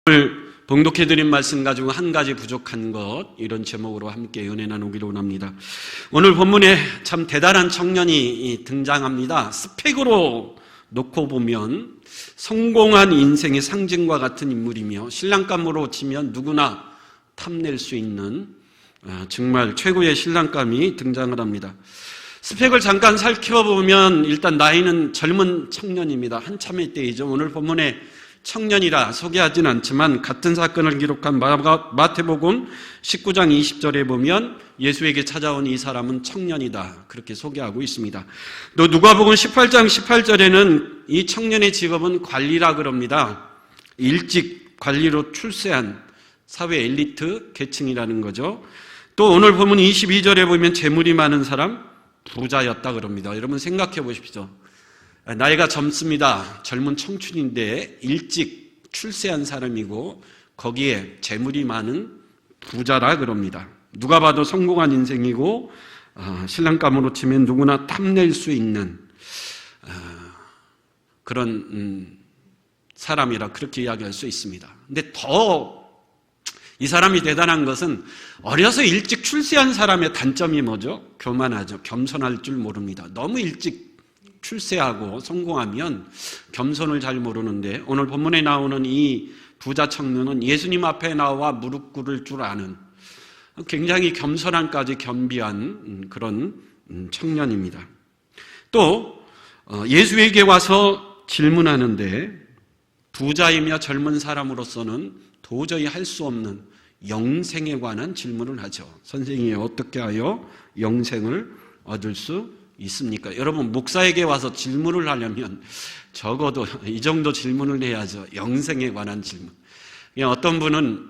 오늘 봉독해드린 말씀 가지고 한 가지 부족한 것, 이런 제목으로 함께 은혜 나누기로 원합니다. 오늘 본문에 참 대단한 청년이 등장합니다. 스펙으로 놓고 보면 성공한 인생의 상징과 같은 인물이며 신랑감으로 치면 누구나 탐낼 수 있는 정말 최고의 신랑감이 등장을 합니다. 스펙을 잠깐 살펴보면 일단 나이는 젊은 청년입니다. 한참의 때이죠. 오늘 본문에 청년이라 소개하진 않지만 같은 사건을 기록한 마태복음 19장 20절에 보면 예수에게 찾아온 이 사람은 청년이다, 그렇게 소개하고 있습니다. 또 누가복음 18장 18절에는 이 청년의 직업은 관리라 그럽니다. 일찍 관리로 출세한 사회 엘리트 계층이라는 거죠. 또 오늘 보면 22절에 보면 재물이 많은 사람, 부자였다 그럽니다. 여러분 생각해 보십시오. 나이가 젊습니다. 젊은 청춘인데 일찍 출세한 사람이고 거기에 재물이 많은 부자라 그럽니다. 누가 봐도 성공한 인생이고 신랑감으로 치면 누구나 탐낼 수 있는 그런 사람이라 그렇게 이야기할 수 있습니다. 근데 더 이 사람이 대단한 것은 어려서 일찍 출세한 사람의 단점이 뭐죠? 교만하죠. 겸손할 줄 모릅니다. 너무 일찍 출세하고 성공하면 겸손을 잘 모르는데 오늘 본문에 나오는 이 부자 청년은 예수님 앞에 나와 무릎 꿇을 줄 아는 굉장히 겸손함까지 겸비한 그런 청년입니다. 또 예수에게 와서 질문하는데 부자이며 젊은 사람으로서는 도저히 할 수 없는 영생에 관한 질문을 하죠. 선생님이 어떻게 하여 영생을 얻을 수 있습니까? 여러분, 목사에게 와서 질문을 하려면 적어도 이 정도 질문을 해야죠. 영생에 관한 질문. 그냥 어떤 분은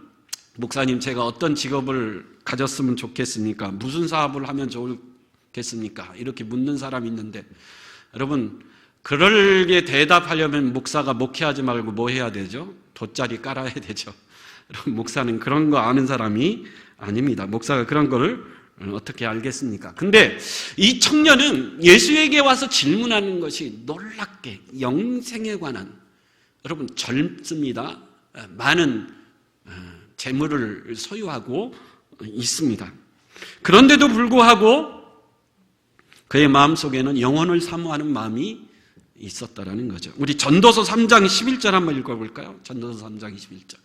목사님, 제가 어떤 직업을 가졌으면 좋겠습니까? 무슨 사업을 하면 좋겠습니까? 이렇게 묻는 사람이 있는데 여러분, 그럴게 대답하려면 목사가 목회하지 말고 뭐 해야 되죠? 돗자리 깔아야 되죠. 여러분, 목사는 그런 거 아는 사람이 아닙니다. 목사가 그런 거를 어떻게 알겠습니까? 근데 이 청년은 예수에게 와서 질문하는 것이 놀랍게 영생에 관한, 여러분 젊습니다. 많은 재물을 소유하고 있습니다. 그런데도 불구하고 그의 마음속에는 영혼을 사모하는 마음이 있었다라는 거죠. 우리 전도서 3장 11절 한번 읽어볼까요? 전도서 3장 11절.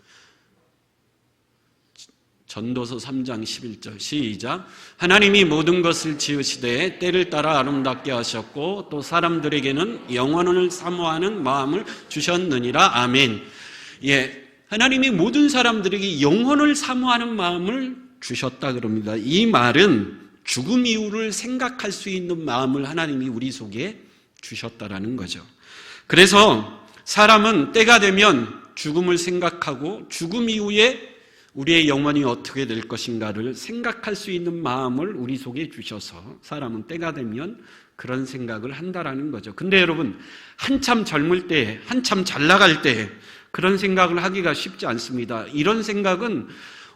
전도서 3장 11절 시작. 하나님이 모든 것을 지으시되 때를 따라 아름답게 하셨고 또 사람들에게는 영혼을 사모하는 마음을 주셨느니라. 아멘. 예, 하나님이 모든 사람들에게 영혼을 사모하는 마음을 주셨다 그럽니다. 이 말은 죽음 이후를 생각할 수 있는 마음을 하나님이 우리 속에 주셨다라는 거죠. 그래서 사람은 때가 되면 죽음을 생각하고 죽음 이후에 우리의 영혼이 어떻게 될 것인가를 생각할 수 있는 마음을 우리 속에 주셔서 사람은 때가 되면 그런 생각을 한다라는 거죠. 근데 여러분, 한참 젊을 때, 한참 잘 나갈 때 그런 생각을 하기가 쉽지 않습니다. 이런 생각은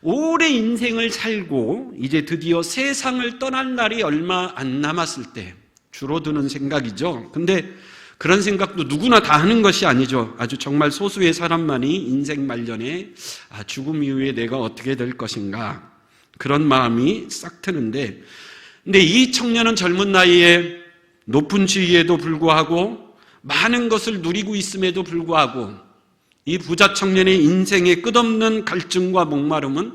오래 인생을 살고 이제 드디어 세상을 떠날 날이 얼마 안 남았을 때 주로 드는 생각이죠. 근데 그런 생각도 누구나 다 하는 것이 아니죠. 아주 정말 소수의 사람만이 인생 말년에 죽음 이후에 내가 어떻게 될 것인가, 그런 마음이 싹 트는데, 근데 이 청년은 젊은 나이에 높은 지위에도 불구하고 많은 것을 누리고 있음에도 불구하고 이 부자 청년의 인생의 끝없는 갈증과 목마름은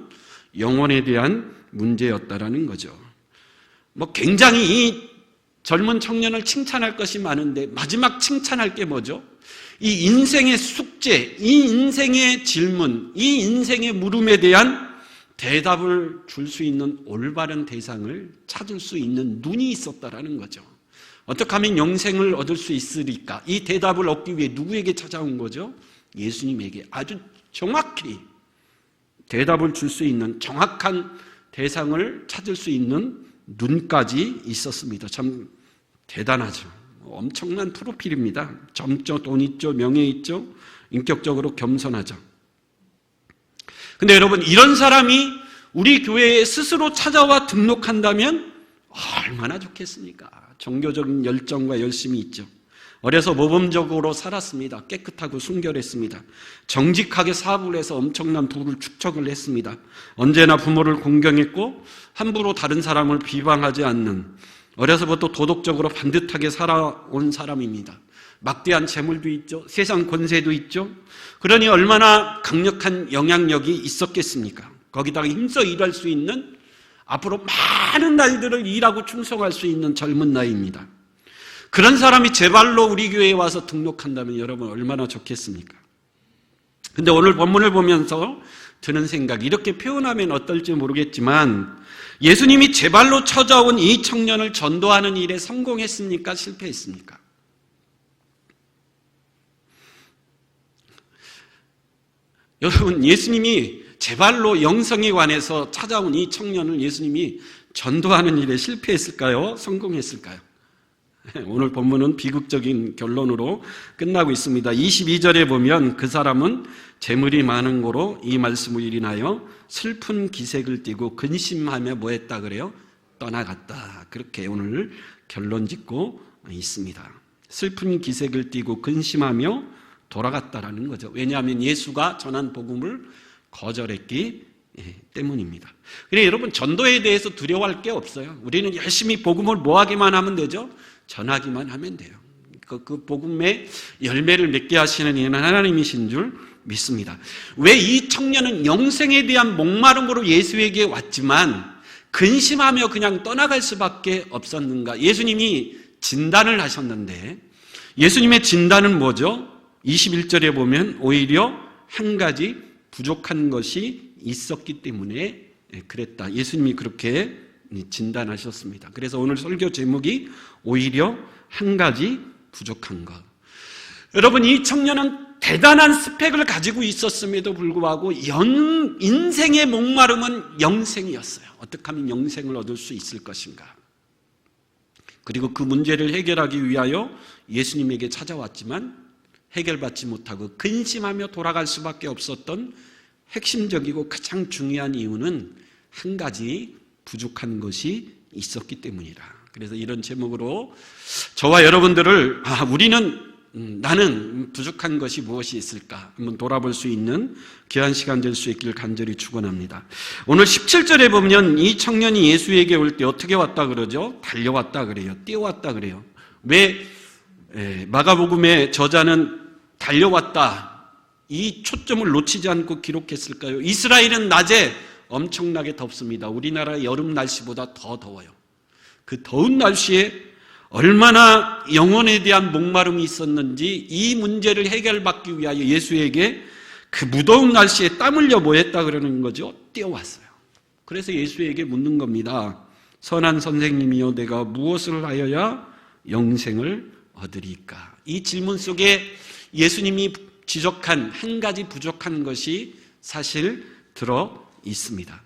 영혼에 대한 문제였다라는 거죠. 굉장히 이 젊은 청년을 칭찬할 것이 많은데 마지막 칭찬할 게 뭐죠? 이 인생의 숙제, 이 인생의 질문, 이 인생의 물음에 대한 대답을 줄 수 있는 올바른 대상을 찾을 수 있는 눈이 있었다라는 거죠. 어떻게 하면 영생을 얻을 수 있으리까? 이 대답을 얻기 위해 누구에게 찾아온 거죠? 예수님에게 아주 정확히 대답을 줄 수 있는 정확한 대상을 찾을 수 있는 눈까지 있었습니다. 참 대단하죠. 엄청난 프로필입니다. 젊죠, 돈 있죠, 명예 있죠, 인격적으로 겸손하죠. 근데 여러분, 이런 사람이 우리 교회에 스스로 찾아와 등록한다면 얼마나 좋겠습니까? 종교적인 열정과 열심이 있죠. 어려서 모범적으로 살았습니다. 깨끗하고 순결했습니다. 정직하게 사업을 해서 엄청난 부를 축적을 했습니다. 언제나 부모를 공경했고 함부로 다른 사람을 비방하지 않는, 어려서부터 도덕적으로 반듯하게 살아온 사람입니다. 막대한 재물도 있죠. 세상 권세도 있죠. 그러니 얼마나 강력한 영향력이 있었겠습니까? 거기다가 힘써 일할 수 있는, 앞으로 많은 날들을 일하고 충성할 수 있는 젊은 나이입니다. 그런 사람이 제 발로 우리 교회에 와서 등록한다면 여러분 얼마나 좋겠습니까? 근데 오늘 본문을 보면서 드는 생각이, 이렇게 표현하면 어떨지 모르겠지만 예수님이 제 발로 찾아온 이 청년을 전도하는 일에 성공했습니까? 실패했습니까? 여러분, 예수님이 제 발로 영성에 관해서 찾아온 이 청년을 예수님이 전도하는 일에 실패했을까요? 성공했을까요? 오늘 본문은 비극적인 결론으로 끝나고 있습니다. 22절에 보면 그 사람은 재물이 많은 고로 이 말씀을 인하여 슬픈 기색을 띠고 근심하며 뭐 했다 그래요? 떠나갔다. 그렇게 오늘 결론 짓고 있습니다. 슬픈 기색을 띠고 근심하며 돌아갔다라는 거죠. 왜냐하면 예수가 전한 복음을 거절했기 때문입니다. 그래, 여러분, 전도에 대해서 두려워할 게 없어요. 우리는 열심히 복음을 뭐하기만 하면 되죠? 전하기만 하면 돼요. 그 복음의 열매를 맺게 하시는 이는 하나님이신 줄 믿습니다. 왜 이 청년은 영생에 대한 목마름으로 예수에게 왔지만 근심하며 그냥 떠나갈 수밖에 없었는가? 예수님이 진단을 하셨는데, 예수님의 진단은 뭐죠? 21절에 보면 오히려 한 가지 부족한 것이 있었기 때문에 그랬다. 예수님이 그렇게 진단하셨습니다. 그래서 오늘 설교 제목이 오히려 한 가지 부족한 것. 여러분, 이 청년은 대단한 스펙을 가지고 있었음에도 불구하고 인생의 목마름은 영생이었어요. 어떻게 하면 영생을 얻을 수 있을 것인가? 그리고 그 문제를 해결하기 위하여 예수님에게 찾아왔지만 해결받지 못하고 근심하며 돌아갈 수밖에 없었던 핵심적이고 가장 중요한 이유는 한 가지 부족한 것이 있었기 때문이라. 그래서 이런 제목으로 저와 여러분들을 나는 부족한 것이 무엇이 있을까 한번 돌아볼 수 있는 귀한 시간 될 수 있기를 간절히 축원합니다. 오늘 17절에 보면 이 청년이 예수에게 올 때 어떻게 왔다 그러죠? 달려왔다 그래요. 뛰어왔다 그래요. 왜 마가복음의 저자는 달려왔다, 이 초점을 놓치지 않고 기록했을까요? 이스라엘은 낮에 엄청나게 덥습니다. 우리나라 여름 날씨보다 더 더워요. 그 더운 날씨에 얼마나 영혼에 대한 목마름이 있었는지 이 문제를 해결받기 위하여 예수에게 그 무더운 날씨에 땀 흘려 뭐 했다 그러는 거죠? 뛰어왔어요. 그래서 예수에게 묻는 겁니다. 선한 선생님이여, 내가 무엇을 하여야 영생을 얻으리까? 이 질문 속에 예수님이 지적한 한 가지 부족한 것이 사실 들어 있습니다.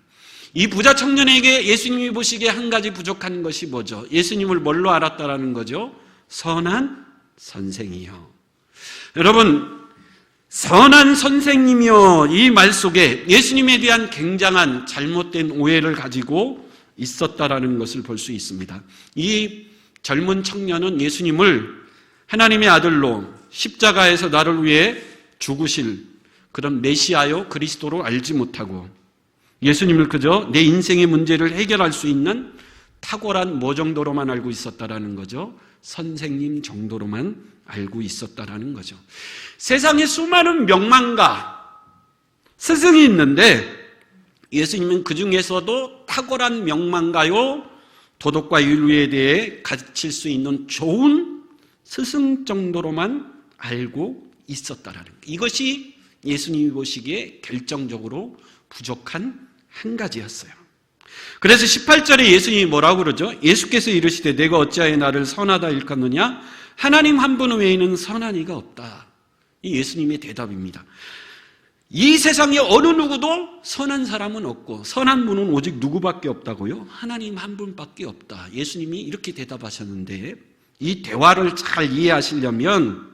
이 부자 청년에게 예수님이 보시기에 한 가지 부족한 것이 뭐죠? 예수님을 뭘로 알았다라는 거죠? 선한 선생이요. 여러분, 선한 선생님이요, 이 말 속에 예수님에 대한 굉장한 잘못된 오해를 가지고 있었다라는 것을 볼 수 있습니다. 이 젊은 청년은 예수님을 하나님의 아들로 십자가에서 나를 위해 죽으실 그런 메시아요 그리스도로 알지 못하고 예수님을 그저 내 인생의 문제를 해결할 수 있는 탁월한 뭐 정도로만 알고 있었다라는 거죠? 선생님 정도로만 알고 있었다라는 거죠. 세상에 수많은 명망가, 스승이 있는데 예수님은 그 중에서도 탁월한 명망가요, 도덕과 윤리에 대해 가르칠 수 있는 좋은 스승 정도로만 알고 있었다라는 것. 이것이 예수님이 보시기에 결정적으로 부족한 한 가지였어요. 그래서 18절에 예수님이 뭐라고 그러죠? 예수께서 이르시되 내가 어찌하여 나를 선하다 일컫느냐? 하나님 한 분 외에는 선한 이가 없다. 이 예수님의 대답입니다. 이 세상에 어느 누구도 선한 사람은 없고 선한 분은 오직 누구밖에 없다고요? 하나님 한 분밖에 없다. 예수님이 이렇게 대답하셨는데 이 대화를 잘 이해하시려면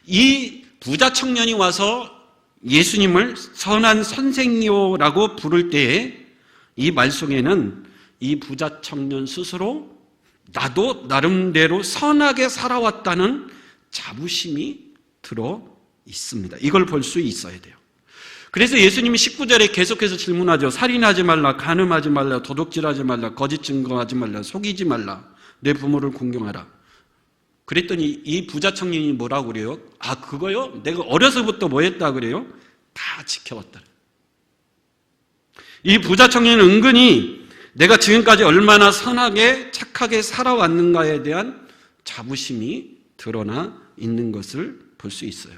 이 부자 청년이 와서 예수님을 선한 선생이요라고 부를 때에 이 말 속에는 이 부자 청년 스스로 나도 나름대로 선하게 살아왔다는 자부심이 들어 있습니다. 이걸 볼 수 있어야 돼요. 그래서 예수님이 19절에 계속해서 질문하죠. 살인하지 말라, 간음하지 말라, 도둑질하지 말라, 거짓 증거하지 말라, 속이지 말라, 내 부모를 공경하라. 그랬더니 이 부자 청년이 뭐라고 그래요? 아, 그거요? 내가 어려서부터 뭐 했다 그래요? 다 지켜왔다. 이 부자 청년은 은근히 내가 지금까지 얼마나 선하게 착하게 살아왔는가에 대한 자부심이 드러나 있는 것을 볼 수 있어요.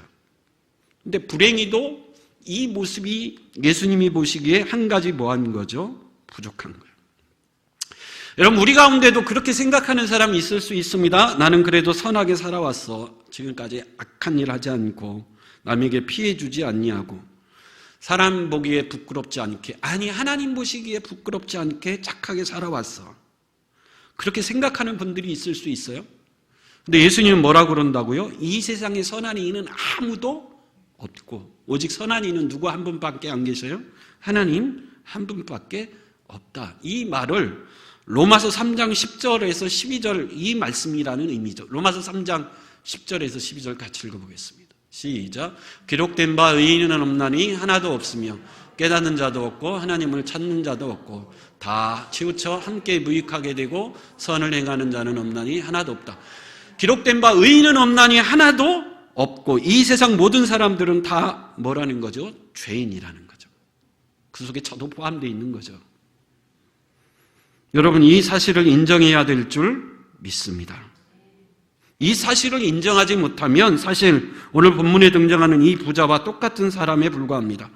근데 불행히도 이 모습이 예수님이 보시기에 한 가지 뭐 한 거죠? 부족한 거예요. 여러분, 우리 가운데도 그렇게 생각하는 사람이 있을 수 있습니다. 나는 그래도 선하게 살아왔어. 지금까지 악한 일 하지 않고 남에게 피해 주지 않냐고. 사람 보기에 부끄럽지 않게, 아니 하나님 보시기에 부끄럽지 않게 착하게 살아왔어. 그렇게 생각하는 분들이 있을 수 있어요. 근데 예수님은 뭐라고 그런다고요? 이 세상에 선한 이는 아무도 없고 오직 선한 이는 누구 한 분밖에 안 계셔요? 하나님 한 분밖에 없다. 이 말을 로마서 3장 10절에서 12절 이 말씀이라는 의미죠. 로마서 3장 10절에서 12절 같이 읽어보겠습니다. 시작. 기록된 바 의인은 없나니 하나도 없으며 깨닫는 자도 없고 하나님을 찾는 자도 없고 다 치우쳐 함께 무익하게 되고 선을 행하는 자는 없나니 하나도 없다. 기록된 바 의인은 없나니 하나도 없고 이 세상 모든 사람들은 다 뭐라는 거죠? 죄인이라는 거죠. 그 속에 저도 포함되어 있는 거죠. 여러분, 이 사실을 인정해야 될 줄 믿습니다. 이 사실을 인정하지 못하면 사실 오늘 본문에 등장하는 이 부자와 똑같은 사람에 불과합니다.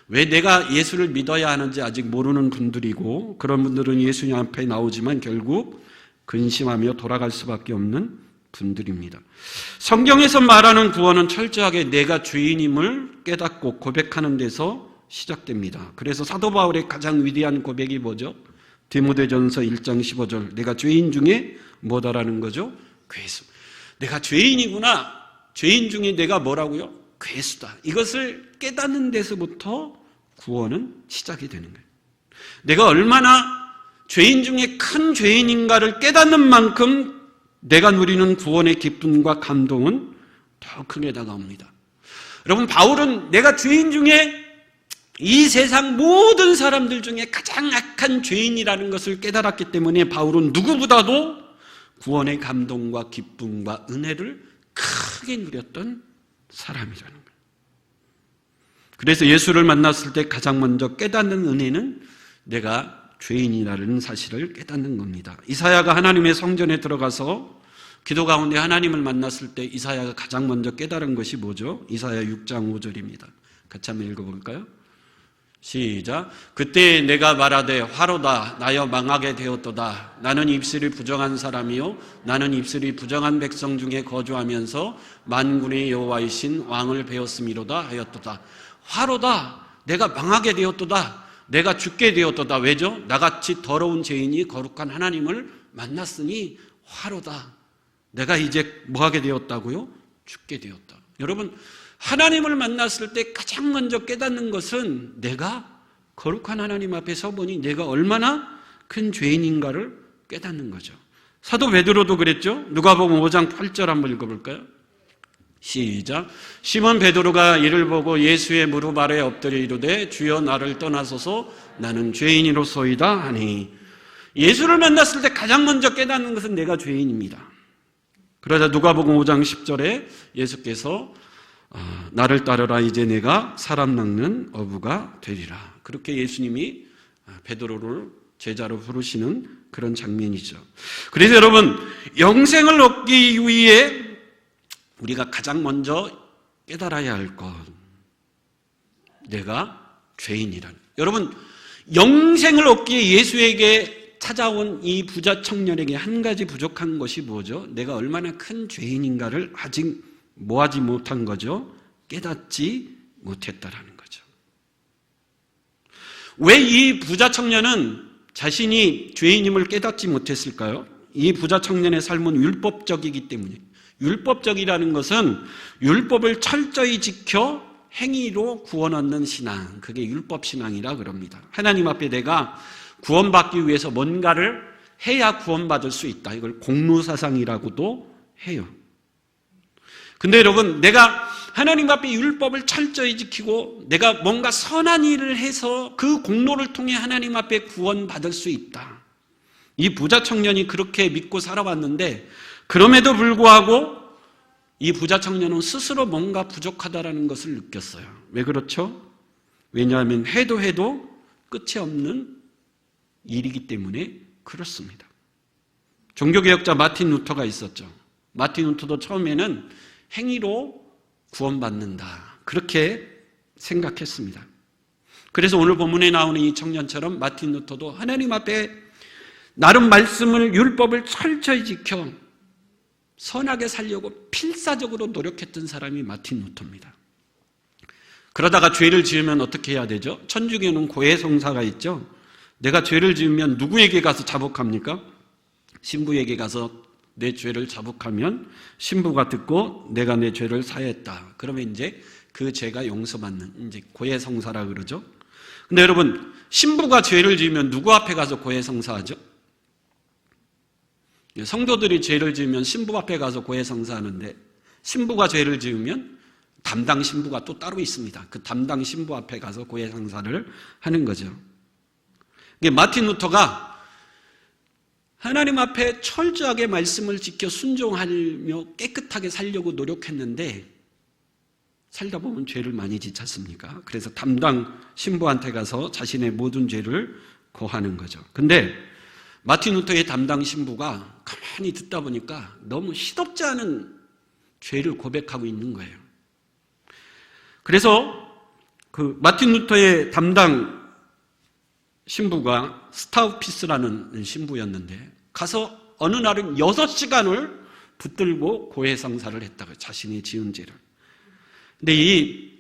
왜 내가 예수를 믿어야 하는지 아직 모르는 분들이고 그런 분들은 예수님 앞에 나오지만 결국 근심하며 돌아갈 수밖에 없는 분들입니다. 성경에서 말하는 구원은 철저하게 내가 죄인임을 깨닫고 고백하는 데서 시작됩니다. 그래서 사도 바울의 가장 위대한 고백이 뭐죠? 디모데전서 1장 15절 내가 죄인 중에 뭐다라는 거죠? 괴수. 내가 죄인이구나. 죄인 중에 내가 뭐라고요? 괴수다. 이것을 깨닫는 데서부터 구원은 시작이 되는 거예요. 내가 얼마나 죄인 중에 큰 죄인인가를 깨닫는 만큼 내가 누리는 구원의 기쁨과 감동은 더 크게 다가옵니다. 여러분, 바울은 내가 죄인 중에 이 세상 모든 사람들 중에 가장 악한 죄인이라는 것을 깨달았기 때문에 바울은 누구보다도 구원의 감동과 기쁨과 은혜를 크게 누렸던 사람이라는 거예요. 그래서 예수를 만났을 때 가장 먼저 깨닫는 은혜는 내가 죄인이라는 사실을 깨닫는 겁니다. 이사야가 하나님의 성전에 들어가서 기도 가운데 하나님을 만났을 때 이사야가 가장 먼저 깨달은 것이 뭐죠? 이사야 6장 5절입니다. 같이 한번 읽어볼까요? 시작. 그때 내가 말하되 화로다 나여 망하게 되었도다. 나는 입술이 부정한 사람이요 나는 입술이 부정한 백성 중에 거주하면서 만군의 여호와이신 왕을 배웠음이로다 하였도다. 화로다 내가 망하게 되었도다. 내가 죽게 되었도다. 왜죠? 나같이 더러운 죄인이 거룩한 하나님을 만났으니 화로다. 내가 이제 뭐하게 되었다고요? 죽게 되었다. 여러분, 하나님을 만났을 때 가장 먼저 깨닫는 것은 내가 거룩한 하나님 앞에 서보니 내가 얼마나 큰 죄인인가를 깨닫는 거죠. 사도 베드로도 그랬죠. 누가복음 5장 8절 한번 읽어볼까요? 시작. 시몬 베드로가 이를 보고 예수의 무릎 아래 엎드려 이르되 주여 나를 떠나소서 나는 죄인이로소이다 하니. 예수를 만났을 때 가장 먼저 깨닫는 것은 내가 죄인입니다. 그러자 누가복음 5장 10절에 예수께서 나를 따르라 이제 내가 사람 낚는 어부가 되리라. 그렇게 예수님이 베드로를 제자로 부르시는 그런 장면이죠. 그래서 여러분, 영생을 얻기 위해 우리가 가장 먼저 깨달아야 할 것, 내가 죄인이라는. 여러분, 영생을 얻기에 예수에게 찾아온 이 부자 청년에게 한 가지 부족한 것이 뭐죠? 내가 얼마나 큰 죄인인가를 아직 뭐하지 못한 거죠? 깨닫지 못했다라는 거죠. 왜 이 부자 청년은 자신이 죄인임을 깨닫지 못했을까요? 이 부자 청년의 삶은 율법적이기 때문에. 율법적이라는 것은 율법을 철저히 지켜 행위로 구원 얻는 신앙, 그게 율법 신앙이라 그럽니다. 하나님 앞에 내가 구원받기 위해서 뭔가를 해야 구원받을 수 있다. 이걸 공로사상이라고도 해요. 근데 여러분, 내가 하나님 앞에 율법을 철저히 지키고 내가 뭔가 선한 일을 해서 그 공로를 통해 하나님 앞에 구원받을 수 있다. 이 부자 청년이 그렇게 믿고 살아왔는데, 그럼에도 불구하고 이 부자 청년은 스스로 뭔가 부족하다라는 것을 느꼈어요. 왜 그렇죠? 왜냐하면 해도 끝이 없는 일이기 때문에 그렇습니다. 종교개혁자 마틴 루터가 있었죠. 마틴 루터도 처음에는 행위로 구원받는다, 그렇게 생각했습니다. 그래서 오늘 본문에 나오는 이 청년처럼 마틴 루터도 하나님 앞에 나름 말씀을, 율법을 철저히 지켜 선하게 살려고 필사적으로 노력했던 사람이 마틴 루터입니다. 그러다가 죄를 지으면 어떻게 해야 되죠? 천주교는 고해성사가 있죠. 내가 죄를 지으면 누구에게 가서 자복합니까? 신부에게 가서 내 죄를 자복하면 신부가 듣고 내가 내 죄를 사했다. 그러면 이제 그 죄가 용서받는, 이제 고해성사라 그러죠. 근데 여러분, 신부가 죄를 지으면 누구 앞에 가서 고해성사하죠? 성도들이 죄를 지으면 신부 앞에 가서 고해성사하는데, 신부가 죄를 지으면 담당 신부가 또 따로 있습니다. 그 담당 신부 앞에 가서 고해성사를 하는 거죠. 마틴 루터가 하나님 앞에 철저하게 말씀을 지켜 순종하며 깨끗하게 살려고 노력했는데, 살다 보면 죄를 많이 짓지 않습니까? 그래서 담당 신부한테 가서 자신의 모든 죄를 고하는 거죠. 근데 마틴 루터의 담당 신부가 가만히 듣다 보니까 너무 시덥지 않은 죄를 고백하고 있는 거예요. 그래서 그 마틴 루터의 담당 신부가 스타우피스라는 신부였는데, 가서 어느 날은 6시간을 붙들고 고해성사를 했다고요. 자신이 지은 죄를. 근데 이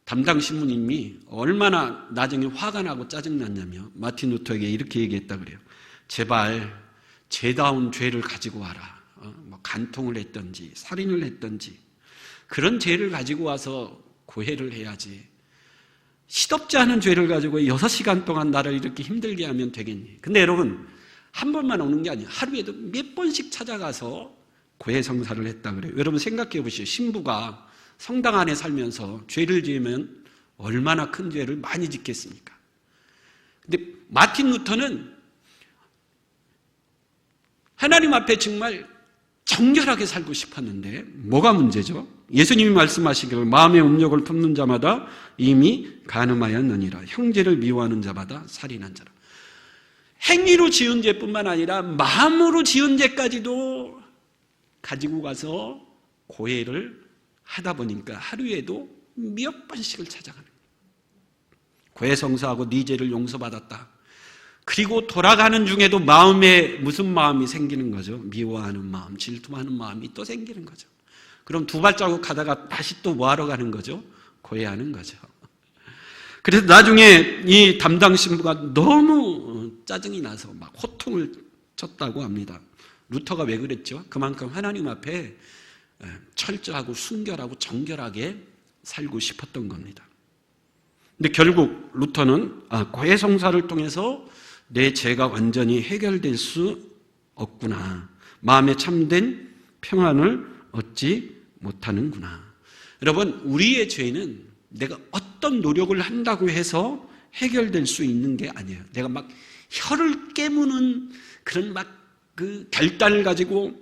담당 신부님이 얼마나 나중에 화가 나고 짜증났냐면 마틴 루터에게 이렇게 얘기했다 그래요. 제발 죄다운 죄를 가지고 와라. 뭐 간통을 했든지 살인을 했든지 그런 죄를 가지고 와서 고해를 해야지. 시덥지 않은 죄를 가지고 6시간 동안 나를 이렇게 힘들게 하면 되겠니? 근데 여러분, 한 번만 오는 게 아니에요. 하루에도 몇 번씩 찾아가서 고해성사를 했다 그래요. 여러분 생각해 보시죠. 신부가 성당 안에 살면서 죄를 지으면 얼마나 큰 죄를 많이 짓겠습니까? 근데 마틴 루터는 하나님 앞에 정말 정결하게 살고 싶었는데 뭐가 문제죠? 예수님이 말씀하시기를 마음의 음욕을 품는 자마다 이미 간음하였느니라. 형제를 미워하는 자마다 살인한 자라. 행위로 지은 죄뿐만 아니라 마음으로 지은 죄까지도 가지고 가서 고해를 하다 보니까 하루에도 몇 번씩을 찾아가는 거예요. 고해성사하고 네 죄를 용서받았다. 그리고 돌아가는 중에도 마음에 무슨 마음이 생기는 거죠? 미워하는 마음, 질투하는 마음이 또 생기는 거죠. 그럼 2발자국 가다가 다시 또 뭐하러 가는 거죠? 고해하는 거죠. 그래서 나중에 이 담당 신부가 너무 짜증이 나서 막 호통을 쳤다고 합니다. 루터가 왜 그랬죠? 그만큼 하나님 앞에 철저하고 순결하고 정결하게 살고 싶었던 겁니다. 근데 결국 루터는 고해성사를 통해서 내 죄가 완전히 해결될 수 없구나. 마음에 참된 평안을 얻지 못하는구나. 여러분, 우리의 죄는 내가 어떤 노력을 한다고 해서 해결될 수 있는 게 아니에요. 내가 막 혀를 깨무는 그런 막 그 결단을 가지고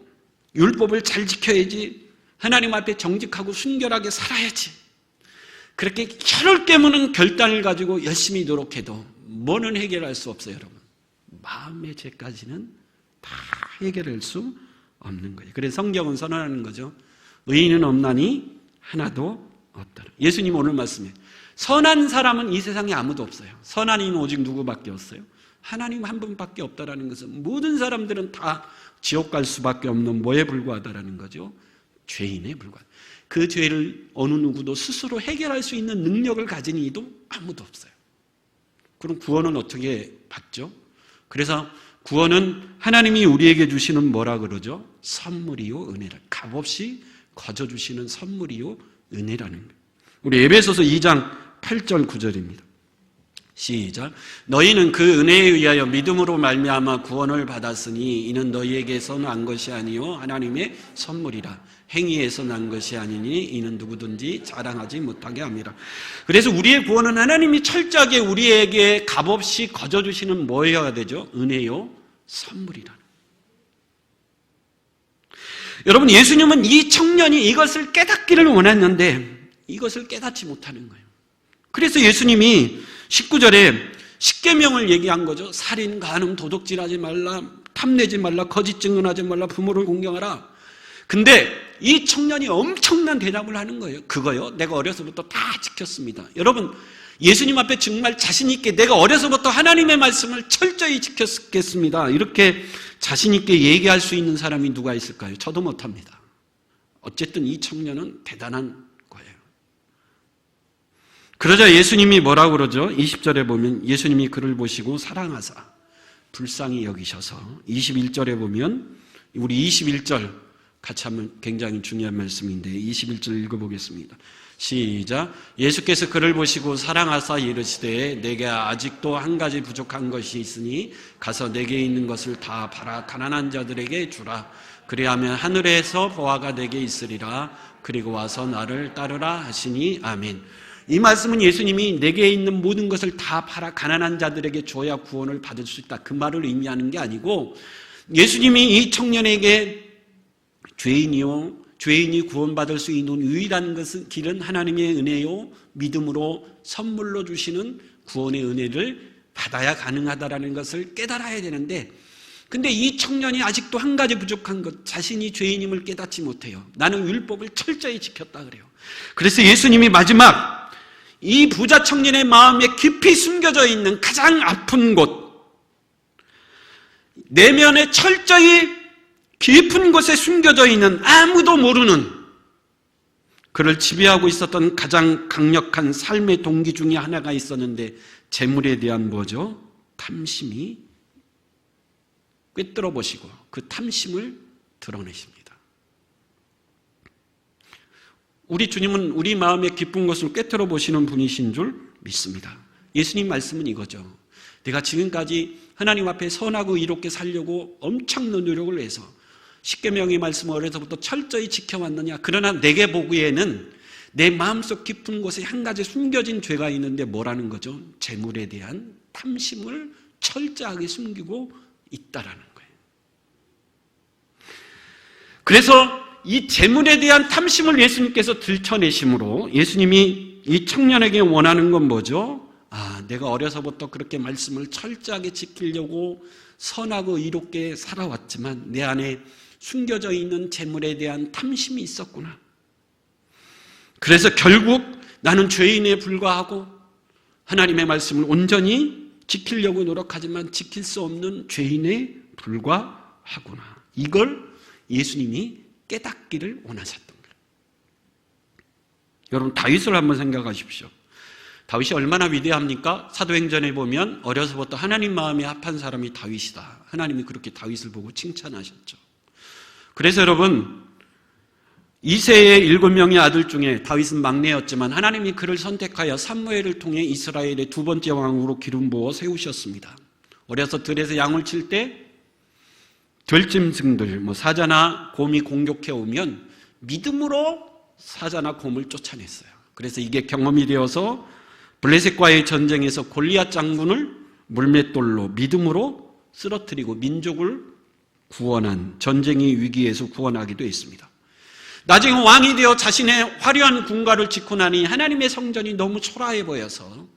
율법을 잘 지켜야지, 하나님 앞에 정직하고 순결하게 살아야지, 그렇게 혀를 깨무는 결단을 가지고 열심히 노력해도 뭐는 해결할 수 없어요. 여러분, 마음의 죄까지는 다 해결할 수 없는 거예요. 그래서 성경은 선언하는 거죠. 의인은 없나니 하나도 없더라. 예수님 오늘 말씀에 선한 사람은 이 세상에 아무도 없어요. 선한 이는 오직 누구밖에 없어요? 하나님 한 분밖에 없다라는 것은 모든 사람들은 다 지옥 갈 수밖에 없는 뭐에 불과하다라는 거죠? 죄인에 불과하다. 그 죄를 어느 누구도 스스로 해결할 수 있는 능력을 가진 이도 아무도 없어요. 그럼 구원은 어떻게 받죠? 그래서 구원은 하나님이 우리에게 주시는 뭐라 그러죠? 선물이요 은혜라. 값없이 거저 주시는 선물이요 은혜라는 거예요. 우리 에베소서 2장 8절 9절입니다. 시작. 너희는 그 은혜에 의하여 믿음으로 말미암아 구원을 받았으니 이는 너희에게서 난 것이 아니요 하나님의 선물이라. 행위에서 난 것이 아니니 이는 누구든지 자랑하지 못하게 함이라. 그래서 우리의 구원은 하나님이 철저하게 우리에게 값없이 거저주시는 뭐여야 되죠? 은혜요 선물이라. 여러분, 예수님은 이 청년이 이것을 깨닫기를 원했는데 이것을 깨닫지 못하는 거예요. 그래서 예수님이 19절에 십계명을 얘기한 거죠. 살인, 간음, 도둑질하지 말라, 탐내지 말라, 거짓 증언하지 말라, 부모를 공경하라. 근데 이 청년이 엄청난 대답을 하는 거예요. 그거요? 내가 어려서부터 다 지켰습니다. 여러분, 예수님 앞에 정말 자신 있게 내가 어려서부터 하나님의 말씀을 철저히 지켰겠습니다. 이렇게 자신 있게 얘기할 수 있는 사람이 누가 있을까요? 저도 못합니다. 어쨌든 이 청년은 대단한 거예요. 그러자 예수님이 뭐라고 그러죠? 20절에 보면 예수님이 그를 보시고 사랑하사 불쌍히 여기셔서 21절에 보면 우리 21절 같이 하면 굉장히 중요한 말씀인데 21절 읽어보겠습니다. 시작. 예수께서 그를 보시고 사랑하사 이르시되 내게 아직도 한 가지 부족한 것이 있으니 가서 내게 있는 것을 다 팔아 가난한 자들에게 주라. 그리하면 하늘에서 보화가 내게 있으리라. 그리고 와서 나를 따르라 하시니 아멘. 이 말씀은 예수님이 내게 있는 모든 것을 다 팔아 가난한 자들에게 줘야 구원을 받을 수 있다, 그 말을 의미하는 게 아니고, 예수님이 이 청년에게 죄인이 구원받을 수 있는 유일한 것은 길은 하나님의 은혜요 믿음으로 선물로 주시는 구원의 은혜를 받아야 가능하다라는 것을 깨달아야 되는데, 근데 이 청년이 아직도 한 가지 부족한 것, 자신이 죄인임을 깨닫지 못해요. 나는 율법을 철저히 지켰다 그래요. 그래서 예수님이 마지막 이 부자 청년의 마음에 깊이 숨겨져 있는 가장 아픈 곳, 내면에 철저히 깊은 곳에 숨겨져 있는 아무도 모르는, 그를 지배하고 있었던 가장 강력한 삶의 동기 중에 하나가 있었는데, 재물에 대한 뭐죠? 탐심이 꿰뚫어 보시고 그 탐심을 드러내십니다. 우리 주님은 우리 마음의 깊은 것을 꿰뚫어 보시는 분이신 줄 믿습니다. 예수님 말씀은 이거죠. 내가 지금까지 하나님 앞에 선하고 이롭게 살려고 엄청난 노력을 해서 십계명의 말씀을 어려서부터 철저히 지켜왔느냐? 그러나 내게 보기에는 내 마음속 깊은 곳에 한 가지 숨겨진 죄가 있는데 뭐라는 거죠? 재물에 대한 탐심을 철저하게 숨기고 있다라는 거예요. 그래서 이 재물에 대한 탐심을 예수님께서 들춰내심으로 예수님이 이 청년에게 원하는 건 뭐죠? 내가 어려서부터 그렇게 말씀을 철저하게 지키려고 선하고 이롭게 살아왔지만 내 안에 숨겨져 있는 재물에 대한 탐심이 있었구나. 그래서 결국 나는 죄인에 불과하고 하나님의 말씀을 온전히 지키려고 노력하지만 지킬 수 없는 죄인에 불과하구나. 이걸 예수님이 깨닫기를 원하셨던 거예요. 여러분, 다윗을 한번 생각하십시오. 다윗이 얼마나 위대합니까? 사도행전에 보면 어려서부터 하나님 마음에 합한 사람이 다윗이다. 하나님이 그렇게 다윗을 보고 칭찬하셨죠. 그래서 여러분, 이새의 7명의 아들 중에 다윗은 막내였지만 하나님이 그를 선택하여 사무엘을 통해 이스라엘의 두 번째 왕으로 기름 부어 세우셨습니다. 어려서 들에서 양을 칠 때 들짐승들, 사자나 곰이 공격해 오면 믿음으로 사자나 곰을 쫓아냈어요. 그래서 이게 경험이 되어서 블레셋과의 전쟁에서 골리앗 장군을 물맷돌로 믿음으로 쓰러뜨리고 민족을 구원한, 전쟁의 위기에서 구원하기도 했습니다. 나중에 왕이 되어 자신의 화려한 군가를 짓고 나니 하나님의 성전이 너무 초라해 보여서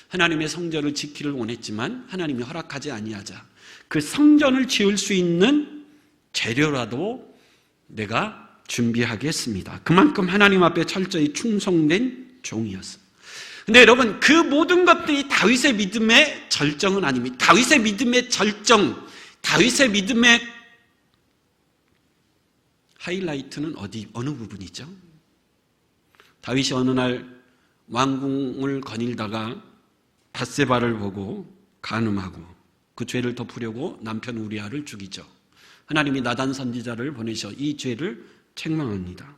하나님의 성전을 지키를 원했지만 하나님이 허락하지 아니하자 그 성전을 지을 수 있는 재료라도 내가 준비하겠습니다. 그만큼 하나님 앞에 철저히 충성된 종이었습니다. 근데 여러분, 그 모든 것들이 다윗의 믿음의 절정은 아닙니다. 다윗의 믿음의 절정, 다윗의 믿음의 하이라이트는 어느 부분이죠? 다윗이 어느 날 왕궁을 거닐다가 밧세바를 보고 간음하고 그 죄를 덮으려고 남편 우리아를 죽이죠. 하나님이 나단 선지자를 보내셔 이 죄를 책망합니다.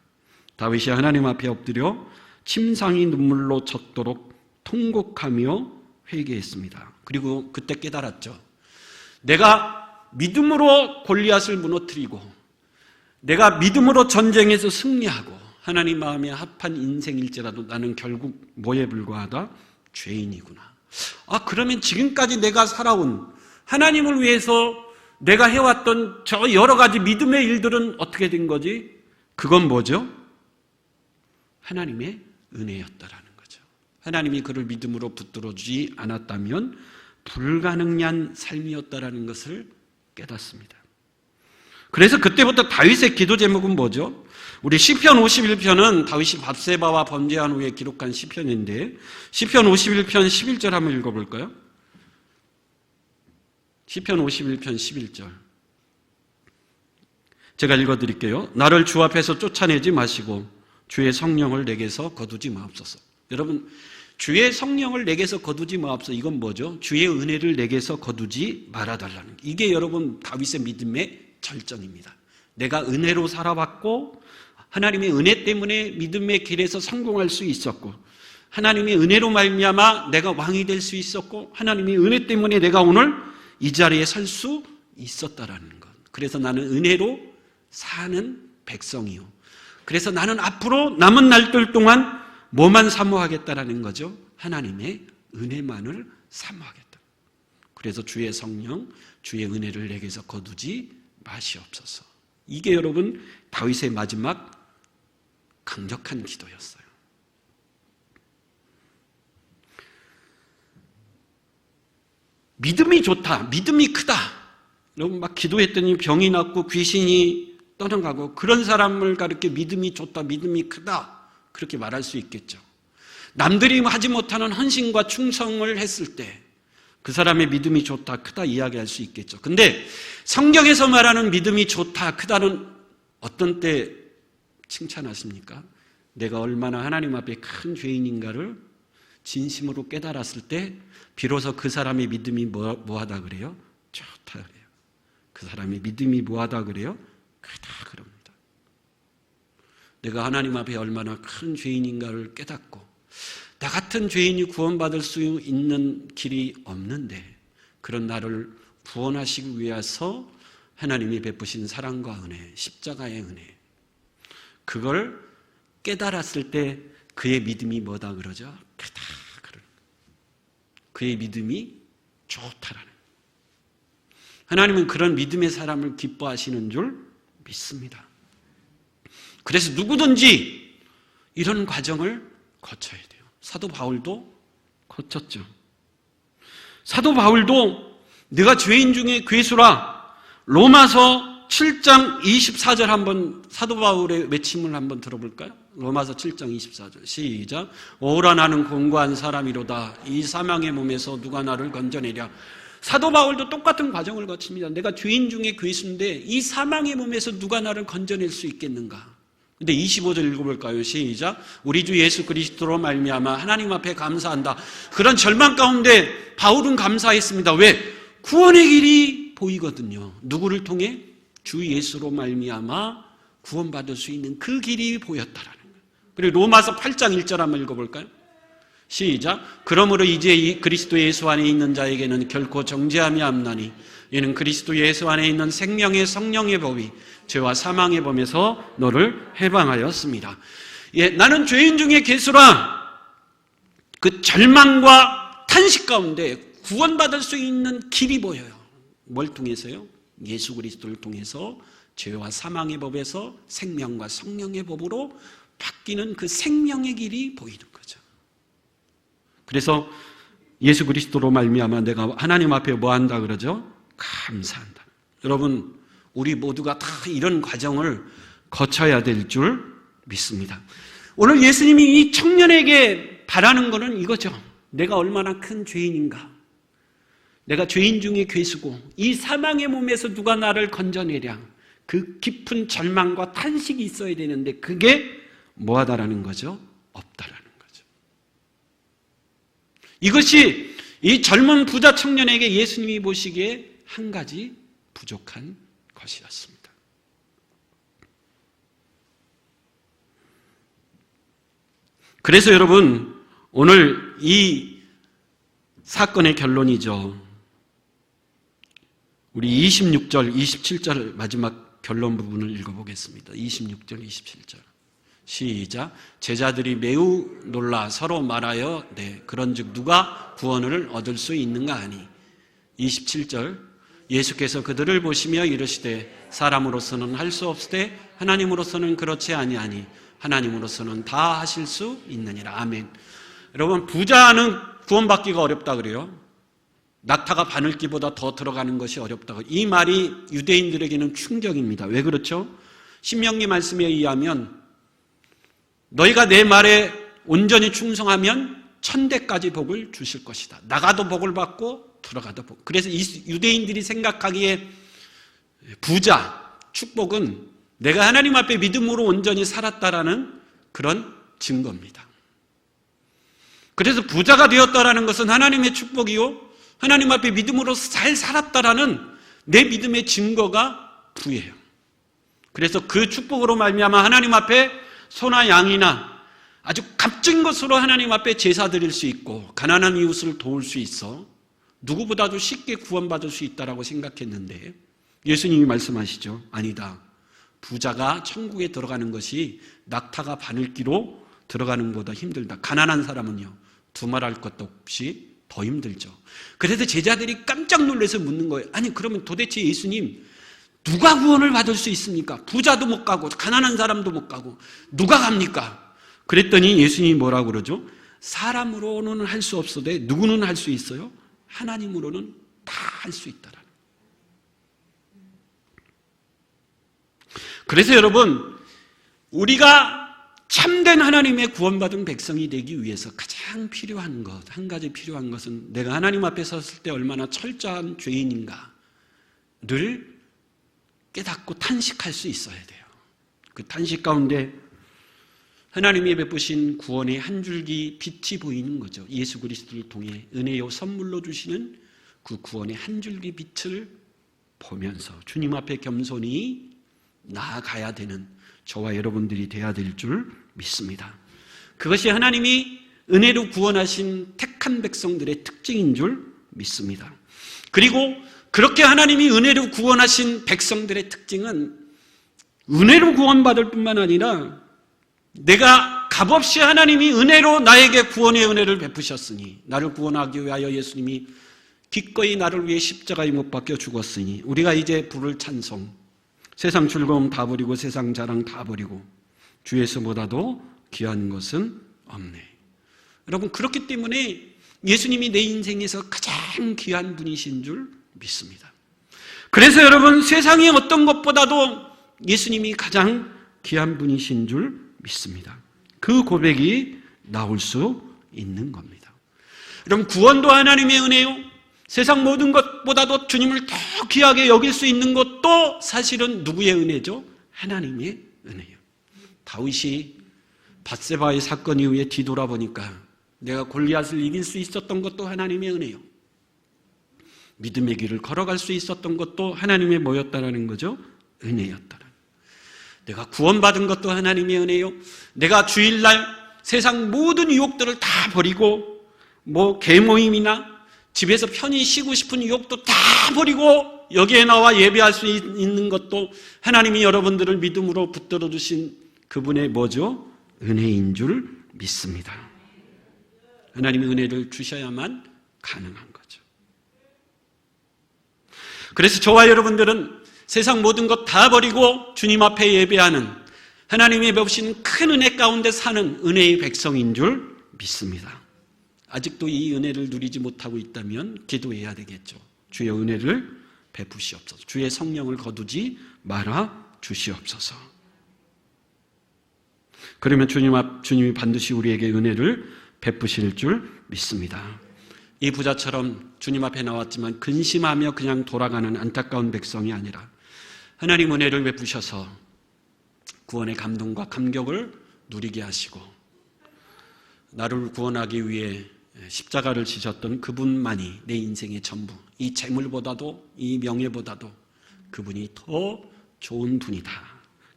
다윗이 하나님 앞에 엎드려 침상이 눈물로 젖도록 통곡하며 회개했습니다. 그리고 그때 깨달았죠. 내가 믿음으로 골리앗을 무너뜨리고 내가 믿음으로 전쟁에서 승리하고 하나님 마음에 합한 인생일지라도 나는 결국 뭐에 불과하다? 죄인이구나. 그러면 지금까지 내가 살아온 하나님을 위해서 내가 해왔던 저 여러 가지 믿음의 일들은 어떻게 된 거지? 그건 뭐죠? 하나님의 은혜였다라는 거죠. 하나님이 그를 믿음으로 붙들어주지 않았다면 불가능한 삶이었다라는 것을 깨닫습니다. 그래서 그때부터 다윗의 기도 제목은 뭐죠? 우리 시편 51편은 다윗이 밧세바와 범죄한 후에 기록한 시편인데 시편 51편 11절 한번 읽어볼까요? 시편 51편 11절 제가 읽어드릴게요. 나를 주 앞에서 쫓아내지 마시고 주의 성령을 내게서 거두지 마옵소서. 여러분, 주의 성령을 내게서 거두지 마옵소서. 이건 뭐죠? 주의 은혜를 내게서 거두지 말아달라는 게. 이게 여러분 다윗의 믿음의 절정입니다. 내가 은혜로 살아왔고 하나님의 은혜 때문에 믿음의 길에서 성공할 수 있었고 하나님의 은혜로 말미암아 내가 왕이 될 수 있었고 하나님의 은혜 때문에 내가 오늘 이 자리에 설 수 있었다라는 것. 그래서 나는 은혜로 사는 백성이요. 그래서 나는 앞으로 남은 날들 동안 뭐만 사모하겠다라는 거죠? 하나님의 은혜만을 사모하겠다. 그래서 주의 성령, 주의 은혜를 내게서 거두지 마시옵소서. 이게 여러분 다윗의 마지막 강력한 기도였어요. 믿음이 좋다, 믿음이 크다. 여러분 막 기도했더니 병이 낫고 귀신이 떠나가고 그런 사람을 가르쳐 믿음이 좋다, 믿음이 크다 그렇게 말할 수 있겠죠. 남들이 하지 못하는 헌신과 충성을 했을 때 그 사람의 믿음이 좋다, 크다 이야기할 수 있겠죠. 근데 성경에서 말하는 믿음이 좋다, 크다는 어떤 때 칭찬하십니까? 내가 얼마나 하나님 앞에 큰 죄인인가를 진심으로 깨달았을 때 비로소 그 사람의 믿음이 뭐하다 그래요? 좋다 그래요. 그 사람의 믿음이 뭐하다 그래요? 크다 그럽니다. 내가 하나님 앞에 얼마나 큰 죄인인가를 깨닫고 나 같은 죄인이 구원받을 수 있는 길이 없는데 그런 나를 구원하시기 위해서 하나님이 베푸신 사랑과 은혜, 십자가의 은혜 그걸 깨달았을 때 그의 믿음이 뭐다 그러죠? 크다 그러는 그의 믿음이 좋다라는 하나님은 그런 믿음의 사람을 기뻐하시는 줄 믿습니다. 그래서 누구든지 이런 과정을 거쳐야 돼요. 사도 바울도 거쳤죠. 사도 바울도 내가 죄인 중에 괴수라 로마서 7장 24절 한번 사도 바울의 외침을 한번 들어볼까요? 로마서 7장 24절 시작. 오라 나는 공고한 사람이로다. 이 사망의 몸에서 누가 나를 건져내랴. 사도 바울도 똑같은 과정을 거칩니다. 내가 죄인 중에 괴수인데 이 사망의 몸에서 누가 나를 건져낼 수 있겠는가? 근데 25절 읽어볼까요? 시작. 우리 주 예수 그리스도로 말미암아 하나님 앞에 감사한다. 그런 절망 가운데 바울은 감사했습니다. 왜? 구원의 길이 보이거든요. 누구를 통해? 주 예수로 말미암아 구원받을 수 있는 그 길이 보였다라는 거예요. 그리고 로마서 8장 1절 한번 읽어볼까요? 시작. 그러므로 이제 이 그리스도 예수 안에 있는 자에게는 결코 정죄함이 없나니 이는 그리스도 예수 안에 있는 생명의 성령의 법이 죄와 사망의 범에서 너를 해방하였습니다. 예, 나는 죄인 중에 괴수라 그 절망과 탄식 가운데 구원받을 수 있는 길이 보여요. 뭘 통해서요? 예수 그리스도를 통해서 죄와 사망의 법에서 생명과 성령의 법으로 바뀌는 그 생명의 길이 보이는 거죠. 그래서 예수 그리스도로 말미암아 내가 하나님 앞에 뭐 한다 그러죠? 감사한다. 여러분 우리 모두가 다 이런 과정을 거쳐야 될 줄 믿습니다. 오늘 예수님이 이 청년에게 바라는 것은 이거죠. 내가 얼마나 큰 죄인인가. 내가 죄인 중에 괴수고 이 사망의 몸에서 누가 나를 건져내랴. 그 깊은 절망과 탄식이 있어야 되는데 그게 뭐하다라는 거죠? 없다라는 거죠. 이것이 이 젊은 부자 청년에게 예수님이 보시기에 한 가지 부족한 것이었습니다. 그래서 여러분 오늘 이 사건의 결론이죠. 우리 26절, 27절 마지막 결론 부분을 읽어보겠습니다. 26절, 27절. 시작. 제자들이 매우 놀라 서로 말하여 그런즉 누가 구원을 얻을 수 있는가 하니. 27절. 예수께서 그들을 보시며 이르시되 사람으로서는 할 수 없으되 하나님으로서는 그렇지 아니하니 하나님으로서는 다 하실 수 있느니라. 아멘. 여러분, 부자는 구원받기가 어렵다 그래요. 낙타가 바늘기보다 더 들어가는 것이 어렵다고. 이 말이 유대인들에게는 충격입니다. 왜 그렇죠? 신명기 말씀에 의하면 너희가 내 말에 온전히 충성하면 1000대까지 복을 주실 것이다. 나가도 복을 받고 들어가도 복. 그래서 유대인들이 생각하기에 부자, 축복은 내가 하나님 앞에 믿음으로 온전히 살았다라는 그런 증거입니다. 그래서 부자가 되었다라는 것은 하나님의 축복이요, 하나님 앞에 믿음으로 잘 살았다라는 내 믿음의 증거가 부예요. 그래서 그 축복으로 말미암아 하나님 앞에 소나 양이나 아주 값진 것으로 하나님 앞에 제사 드릴 수 있고 가난한 이웃을 도울 수 있어 누구보다도 쉽게 구원받을 수 있다라고 생각했는데 예수님이 말씀하시죠. 아니다. 부자가 천국에 들어가는 것이 낙타가 바늘기로 들어가는 것보다 힘들다. 가난한 사람은요, 두말할 것도 없이 더 힘들죠. 그래서 제자들이 깜짝 놀라서 묻는 거예요. 아니, 그러면 도대체 예수님, 누가 구원을 받을 수 있습니까? 부자도 못 가고 가난한 사람도 못 가고 누가 갑니까? 그랬더니 예수님이 뭐라고 그러죠? 사람으로는 할 수 없어도 누구는 할 수 있어요? 하나님으로는 다 할 수 있다라는. 그래서 여러분, 우리가 참된 하나님의 구원받은 백성이 되기 위해서 가장 필요한 것, 한 가지 필요한 것은 내가 하나님 앞에 섰을 때 얼마나 철저한 죄인인가를 깨닫고 탄식할 수 있어야 돼요. 그 탄식 가운데 하나님이 베푸신 구원의 한 줄기 빛이 보이는 거죠. 예수 그리스도를 통해 은혜요 선물로 주시는 그 구원의 한 줄기 빛을 보면서 주님 앞에 겸손히 나아가야 되는 저와 여러분들이 돼야 될 줄 믿습니다. 그것이 하나님이 은혜로 구원하신 택한 백성들의 특징인 줄 믿습니다. 그리고 그렇게 하나님이 은혜로 구원하신 백성들의 특징은 은혜로 구원받을 뿐만 아니라 내가 값없이 하나님이 은혜로 나에게 구원의 은혜를 베푸셨으니 나를 구원하기 위하여 예수님이 기꺼이 나를 위해 십자가에 못 박혀 죽었으니 우리가 이제 부를 찬송, 세상 즐거움 다 버리고 세상 자랑 다 버리고 주 예수보다도 귀한 것은 없네. 여러분, 그렇기 때문에 예수님이 내 인생에서 가장 귀한 분이신 줄 믿습니다. 그래서 여러분, 세상의 어떤 것보다도 예수님이 가장 귀한 분이신 줄 믿습니다. 그 고백이 나올 수 있는 겁니다. 여러분, 구원도 하나님의 은혜요, 세상 모든 것보다도 주님을 더 귀하게 여길 수 있는 것도 사실은 누구의 은혜죠? 하나님의 은혜요. 다윗이 밧세바의 사건 이후에 뒤돌아보니까 내가 골리앗을 이길 수 있었던 것도 하나님의 은혜요, 믿음의 길을 걸어갈 수 있었던 것도 하나님의 뭐였다라는 거죠? 은혜였다라는. 내가 구원받은 것도 하나님의 은혜요, 내가 주일날 세상 모든 유혹들을 다 버리고 개모임이나 집에서 편히 쉬고 싶은 유혹도 다 버리고 여기에 나와 예배할 수 있는 것도 하나님이 여러분들을 믿음으로 붙들어 주신 그분의 뭐죠? 은혜인 줄 믿습니다. 하나님의 은혜를 주셔야만 가능한 거죠. 그래서 저와 여러분들은 세상 모든 것 다 버리고 주님 앞에 예배하는 하나님이 베푸신 큰 은혜 가운데 사는 은혜의 백성인 줄 믿습니다. 아직도 이 은혜를 누리지 못하고 있다면 기도해야 되겠죠. 주의 은혜를 베푸시옵소서. 주의 성령을 거두지 말아 주시옵소서. 그러면 주님이 반드시 우리에게 은혜를 베푸실 줄 믿습니다. 이 부자처럼 주님 앞에 나왔지만 근심하며 그냥 돌아가는 안타까운 백성이 아니라 하나님 은혜를 베푸셔서 구원의 감동과 감격을 누리게 하시고 나를 구원하기 위해 십자가를 지셨던 그분만이 내 인생의 전부, 이 재물보다도 이 명예보다도 그분이 더 좋은 분이다.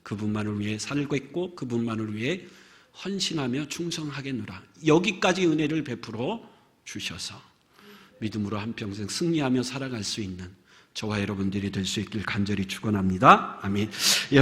그분만을 위해 살겠고 그분만을 위해 헌신하며 충성하겠노라. 여기까지 은혜를 베풀어 주셔서 믿음으로 한평생 승리하며 살아갈 수 있는 저와 여러분들이 될 수 있길 간절히 축원합니다. 아멘. 예,